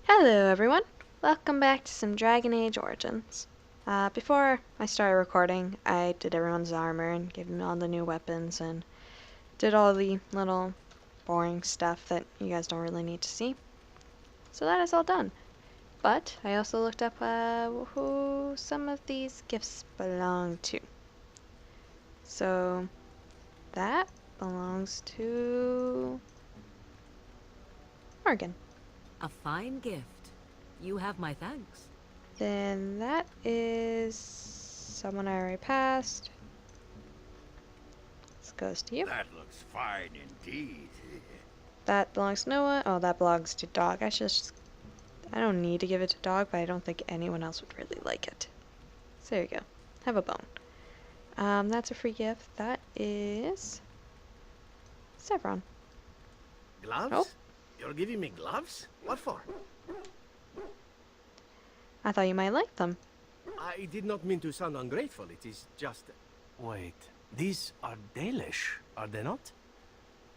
Hello everyone, welcome back to some Dragon Age Origins. Before I started recording, I did everyone's armor and gave them all the new weapons and did all the little boring stuff that you guys don't really need to see. So that is all done. But I also looked up who some of these gifts belong to. So that belongs to Morgan. A fine gift. You have my thanks. Then that is someone I already passed. This goes to you. That looks fine indeed. That belongs to Noah. Oh, that belongs to Dog. I don't need to give it to Dog, but I don't think anyone else would really like it. So there you go. Have a bone. That's a free gift. That is Sevron. Gloves? Oh, You're giving me gloves? What for? I thought you might like them. I did not mean to sound ungrateful. It is just... Wait, these are Dalish, are they not?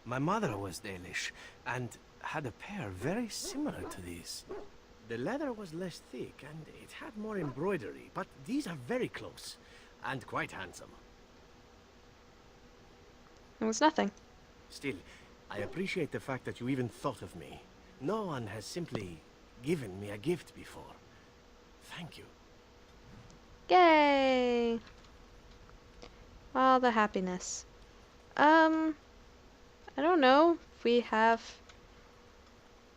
My mother was Dalish, and had a pair very similar to these. The leather was less thick, and it had more embroidery, but these are very close, and quite handsome. It was nothing. Still, I appreciate the fact that you even thought of me. No one has simply given me a gift before. Thank you. Yay! All the happiness. I don't know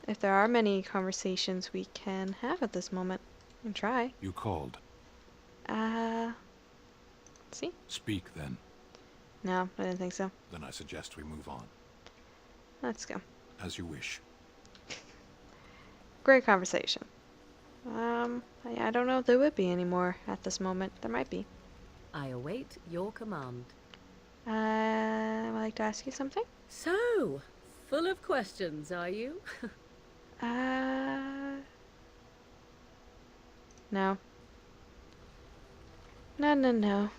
if there are many conversations we can have at this moment. We can try. You called. See? Speak then. No, I didn't think so. Then I suggest we move on. Let's go. As you wish. Great conversation. I don't know if there would be any more at this moment. There might be. I await your command. I'd like to ask you something. So, full of questions, are you? No. No.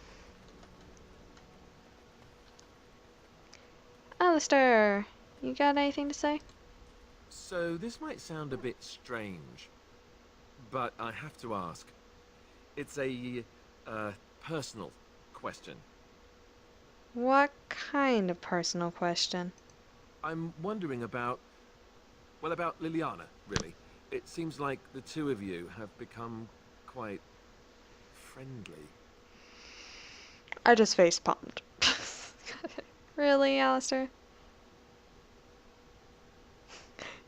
Alistair, you got anything to say? So this might sound a bit strange, but I have to ask. It's a personal question. What kind of personal question? I'm wondering about, well, about Liliana, really. It seems like the two of you have become quite friendly. I just face palmed. Really, Alistair?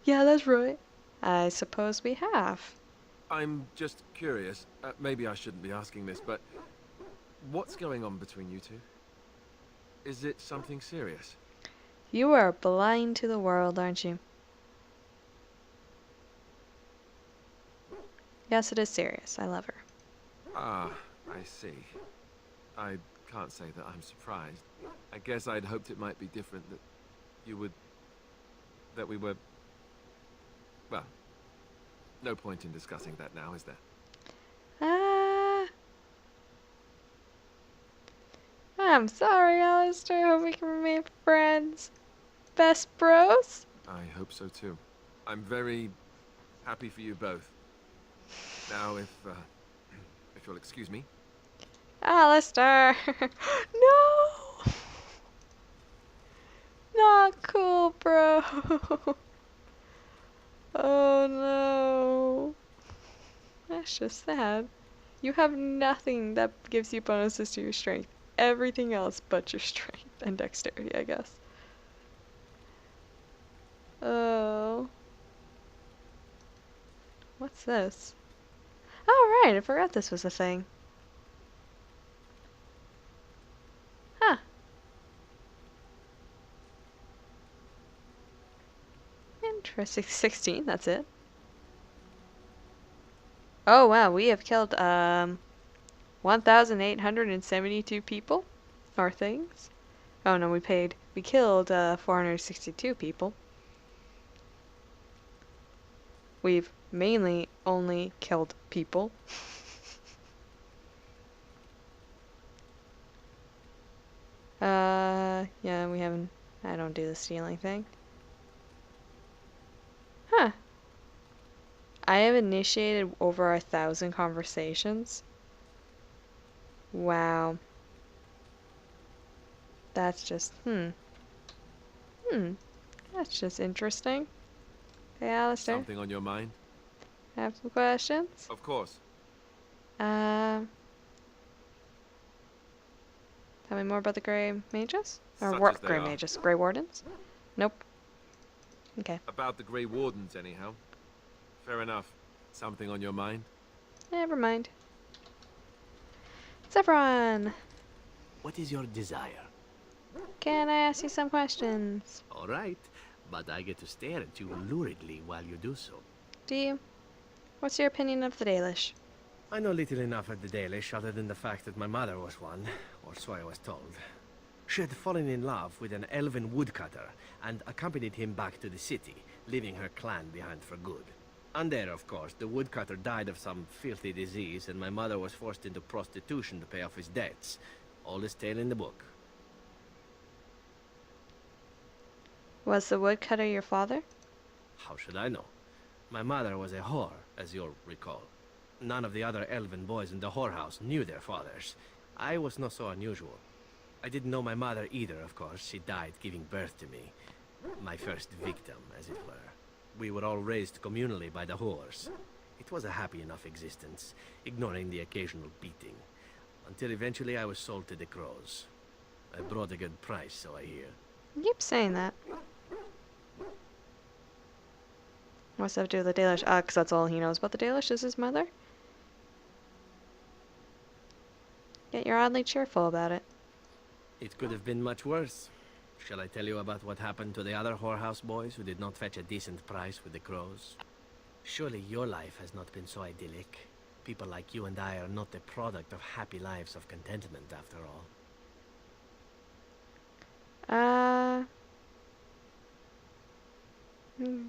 Yeah, that's right. I suppose we have. I'm just curious, maybe I shouldn't be asking this, but what's going on between you two? Is it something serious? You are blind to the world, aren't you? Yes, it is serious. I love her. Ah, I see. I can't say that I'm surprised. I guess I'd hoped it might be different, that you would... that we were... Well, no point in discussing that now, is there? I'm sorry, Alistair. Hope we can remain friends. Best bros? I hope so too. I'm very happy for you both. Now, if you'll excuse me. Alistair! No! Not cool, bro. Oh no. That's just sad. You have nothing that gives you bonuses to your strength. Everything else but your strength and dexterity, I guess. Oh. What's this? Oh, right, I forgot this was a thing. Huh. Interesting. 16, that's it. Oh, wow, we have killed, 1,872 people? Or things? Oh, no, we killed, 462 people. We've mainly only killed people. Yeah, we haven't... I don't do the stealing thing. Huh. I have initiated over 1,000 conversations. Wow. That's just, that's just interesting. Hey, Alistair, Something on your mind? have some questions? Of course. Um, Tell me more about the Grey Mages? Or Such as they Grey are. Mages? Grey Wardens? Nope. Okay. About the Grey Wardens, anyhow. Fair enough. Something on your mind? Never mind. Zephyron! What is your desire? Can I ask you some questions? All right, but I get to stare at you luridly while you do so. Do you? What's your opinion of the Dalish? I know little enough of the Dalish other than the fact that my mother was one, or so I was told. She had fallen in love with an elven woodcutter and accompanied him back to the city, leaving her clan behind for good. And there, of course, the woodcutter died of some filthy disease and my mother was forced into prostitution to pay off his debts. Oldest tale in the book. Was the woodcutter your father? How should I know? My mother was a whore, as you'll recall. None of the other elven boys in the whorehouse knew their fathers. I was not so unusual. I didn't know my mother either, of course. She died giving birth to me. My first victim, as it were. We were all raised communally by the whores. It was a happy enough existence, ignoring the occasional beating. Until eventually I was sold to the crows. I brought a good price, so I hear. You keep saying that. What's that have to do with the Dalish? Ah, 'cause that's all he knows about the Dalish is his mother? Yet you're oddly cheerful about it. It could have been much worse. Shall I tell you about what happened to the other whorehouse boys who did not fetch a decent price with the crows? Surely your life has not been so idyllic. People like you and I are not the product of happy lives of contentment, after all. Hmm.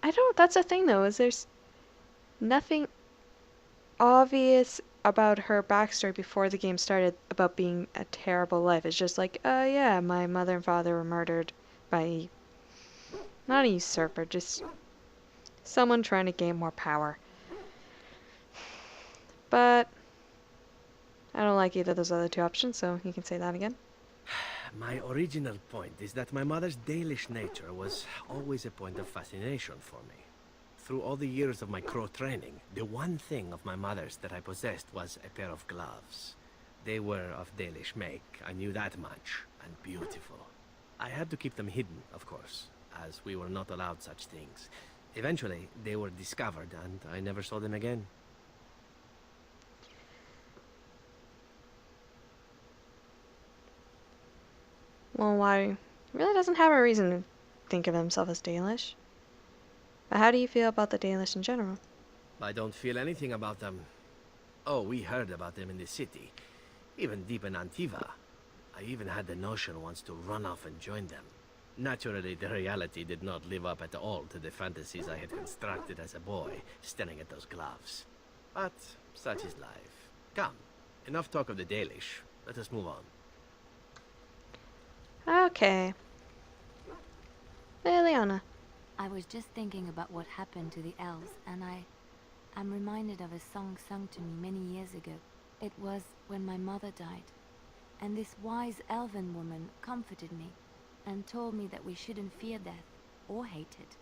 I don't, that's the thing though, is there's nothing obvious about her backstory before the game started about being a terrible life. It's just like, yeah, my mother and father were murdered by, not a usurper, just someone trying to gain more power. But I don't like either of those other two options, so you can say that again. My original point is that my mother's Dalish nature was always a point of fascination for me. Through all the years of my crow training, the one thing of my mother's that I possessed was a pair of gloves. They were of Dalish make, I knew that much, and beautiful. I had to keep them hidden, of course, as we were not allowed such things. Eventually, they were discovered, and I never saw them again. Well, why? He really doesn't have a reason to think of himself as Dalish. But how do you feel about the Dalish in general? I don't feel anything about them. Oh, we heard about them in the city, even deep in Antiva. I even had the notion once to run off and join them. Naturally, the reality did not live up at all to the fantasies I had constructed as a boy, staring at those gloves. But such is life. Come, enough talk of the Dalish. Let us move on. Okay. Liliana. I was just thinking about what happened to the elves, and I'm reminded of a song sung to me many years ago. It was when my mother died, and this wise elven woman comforted me and told me that we shouldn't fear death or hate it.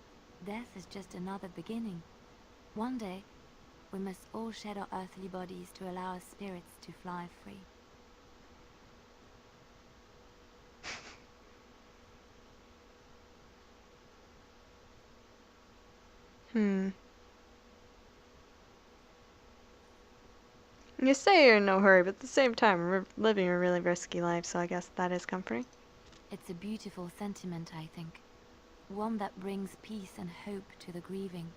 Death is just another beginning. One day, we must all shed our earthly bodies to allow our spirits to fly free. You say you're in no hurry, but at the same time, we're living a really risky life, so I guess that is comforting. It's a beautiful sentiment, I think. One that brings peace and hope to the grieving.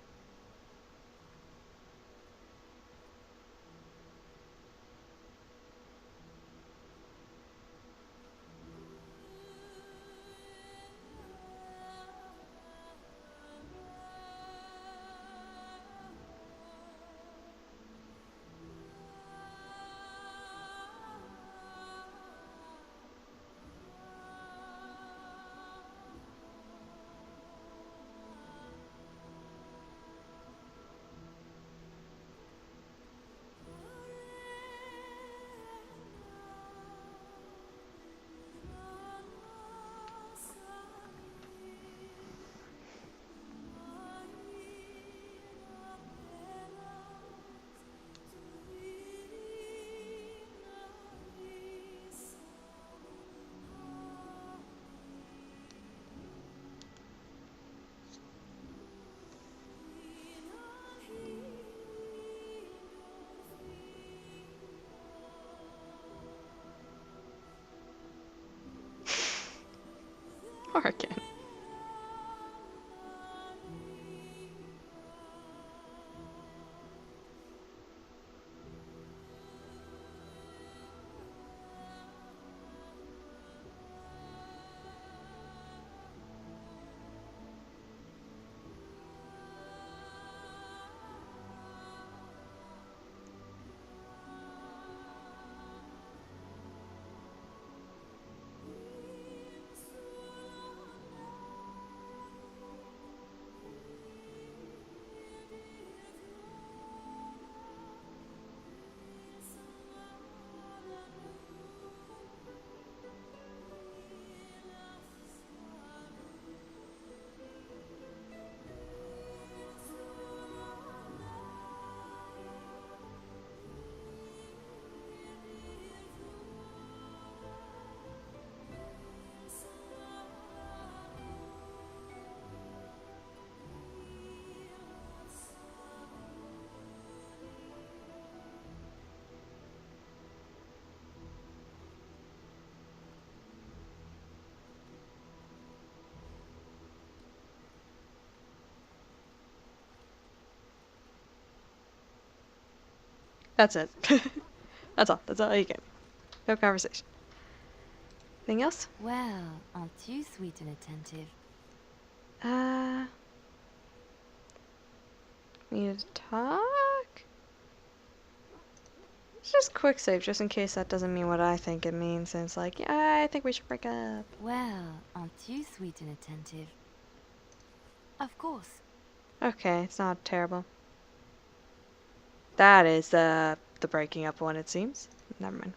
Oregon. That's it. That's all. That's all you get. No conversation. Anything else? Well, aren't you sweet and attentive? We need to talk? It's just quick save, just in case that doesn't mean what I think it means. And it's like, yeah, I think we should break up. Well, aren't you sweet and attentive? Of course. Okay, it's not terrible. That is the breaking up one, it seems. Never mind.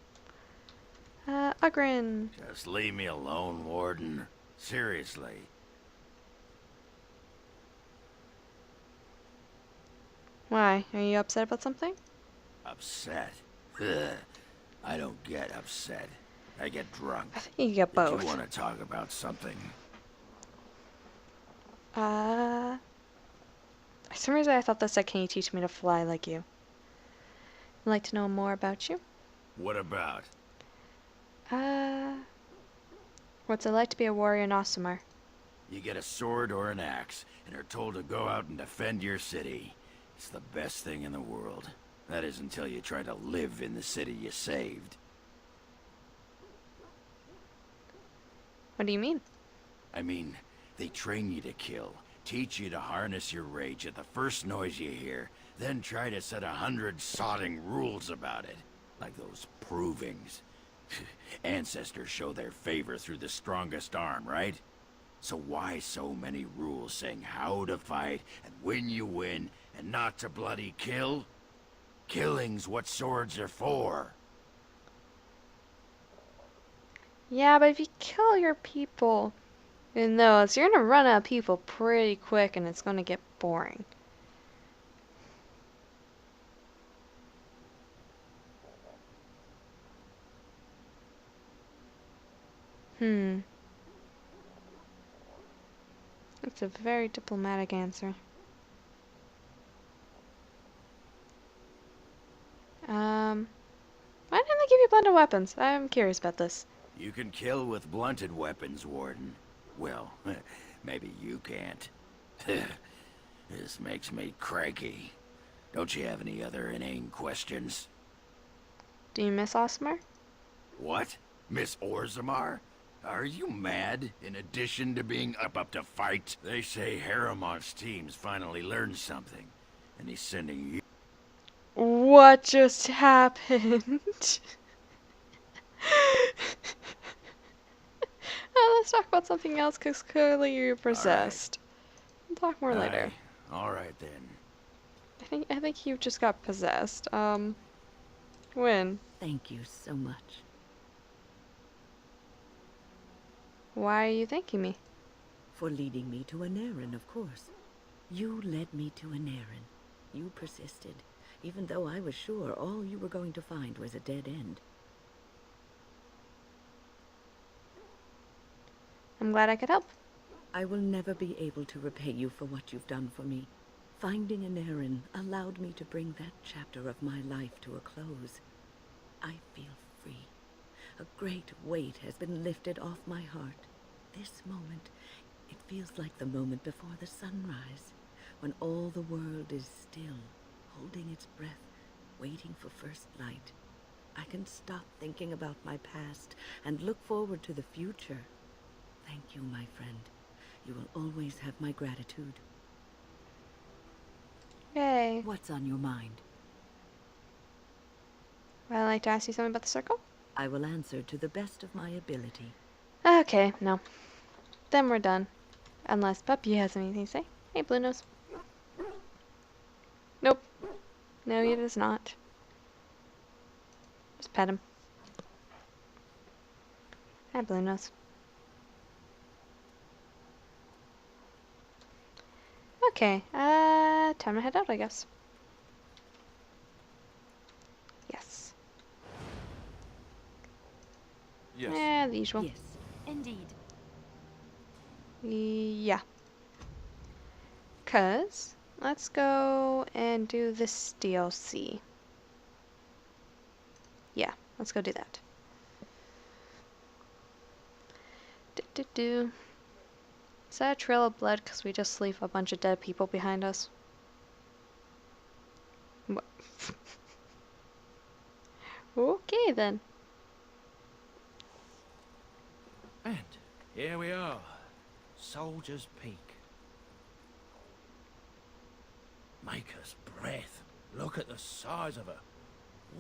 Ugrin. Just leave me alone, Warden. Seriously. Why? Are you upset about something? Upset? Ugh. I don't get upset. I get drunk. I think you get Did both. you want to talk about something? For some reason I thought that said, can you teach me to fly like you? I'd like to know more about you. What about? What's it like to be a warrior in Osamar? You get a sword or an axe, and are told to go out and defend your city. It's the best thing in the world. That is until you try to live in the city you saved. What do you mean? I mean, they train you to kill, teach you to harness your rage at the first noise you hear, then try to set 100 sodding rules about it. Like those provings. Ancestors show their favor through the strongest arm, right? So why so many rules saying how to fight, and when you win, and not to bloody kill? Killing's what swords are for. Yeah, but if you kill your people in those, you're gonna run out of people pretty quick and it's gonna get boring. That's a very diplomatic answer. Why didn't they give you blended weapons? I'm curious about this. You can kill with blunted weapons, Warden. Well, maybe you can't. This makes me cranky. Don't you have any other inane questions? Do you miss Osmer? What? Miss Orzammar? Are you mad? In addition to being up to fight, they say Haramont's team's finally learned something, and he's sending you. What just happened? Let's talk about something else, because clearly you're possessed. We'll talk more later. All right then. I think you just got possessed. When? Thank you so much. Why are you thanking me? For leading me to an errand, of course. You led me to an errand. You persisted, even though I was sure all you were going to find was a dead end. I'm glad I could help. I will never be able to repay you for what you've done for me. Finding an errand allowed me to bring that chapter of my life to a close. I feel free. A great weight has been lifted off my heart. this moment, it feels like the moment before the sunrise, when all the world is still, holding its breath, waiting for first light. I can stop thinking about my past and look forward to the future. Thank you, my friend. You will always have my gratitude. Yay. What's on your mind? Would I like to ask you something about the circle? I will answer to the best of my ability. Okay, no. Then we're done. Unless Puppy has anything to say. Hey, Blue Nose. Nope. No, he does not. Just pet him. Hi, Blue Nose. Okay, time to head out, I guess. Yes. Yes. Yeah, the usual. Yes. Indeed. Yeah. 'Cause, let's go and do this DLC. Yeah, let's go do that. Do. Is that a trail of blood because we just leave a bunch of dead people behind us? Okay, then. And here we are. Soldier's Peak. Maker's breath. Look at the size of her.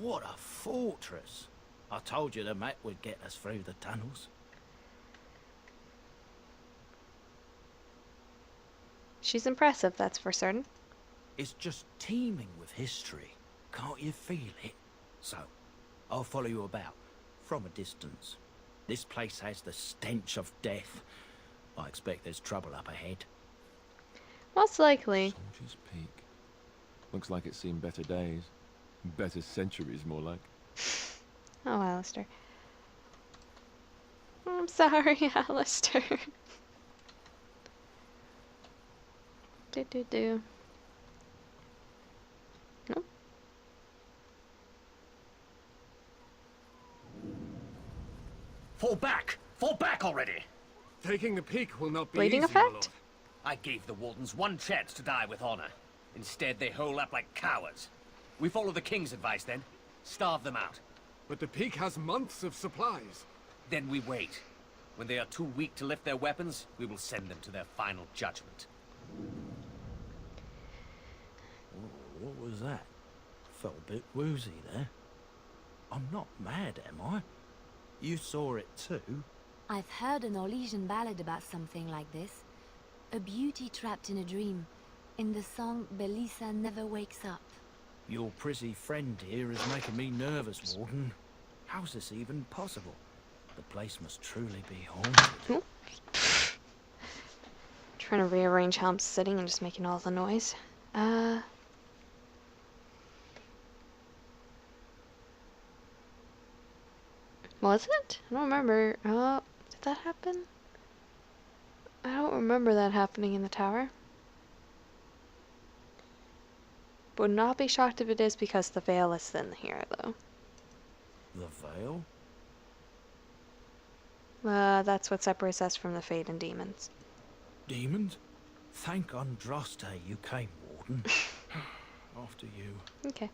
What a fortress. I told you the map would get us through the tunnels. She's impressive, that's for certain. It's just teeming with history. Can't you feel it? So, I'll follow you about, from a distance. This place has the stench of death. I expect there's trouble up ahead. Most likely. Soldier's Peak. Looks like it's seen better days. Better centuries, more like. Oh, Alistair. I'm sorry, Alistair. Do. Nope. Fall back! Fall back already! Taking the peak will not be Bleeding easy, my effect? lord. I gave the Wardens one chance to die with honor. Instead, they hole up like cowards. We follow the King's advice then. Starve them out. But the peak has months of supplies. Then we wait. When they are too weak to lift their weapons, we will send them to their final judgment. What was that? Felt a bit woozy there. I'm not mad, am I? You saw it too? I've heard an Orlesian ballad about something like this. A beauty trapped in a dream. In the song, Belisa never wakes up. Your prissy friend here is making me nervous, Warden. How's this even possible? The place must truly be haunted. Trying to rearrange how I'm sitting and just making all the noise. Was it? I don't remember. Oh, did that happen? I don't remember that happening in the tower. Would not be shocked if it is because the veil is thin here, though. The veil? That's what separates us from the Fate and demons. Demons? Thank Andraste you came, Warden. After you. Okay.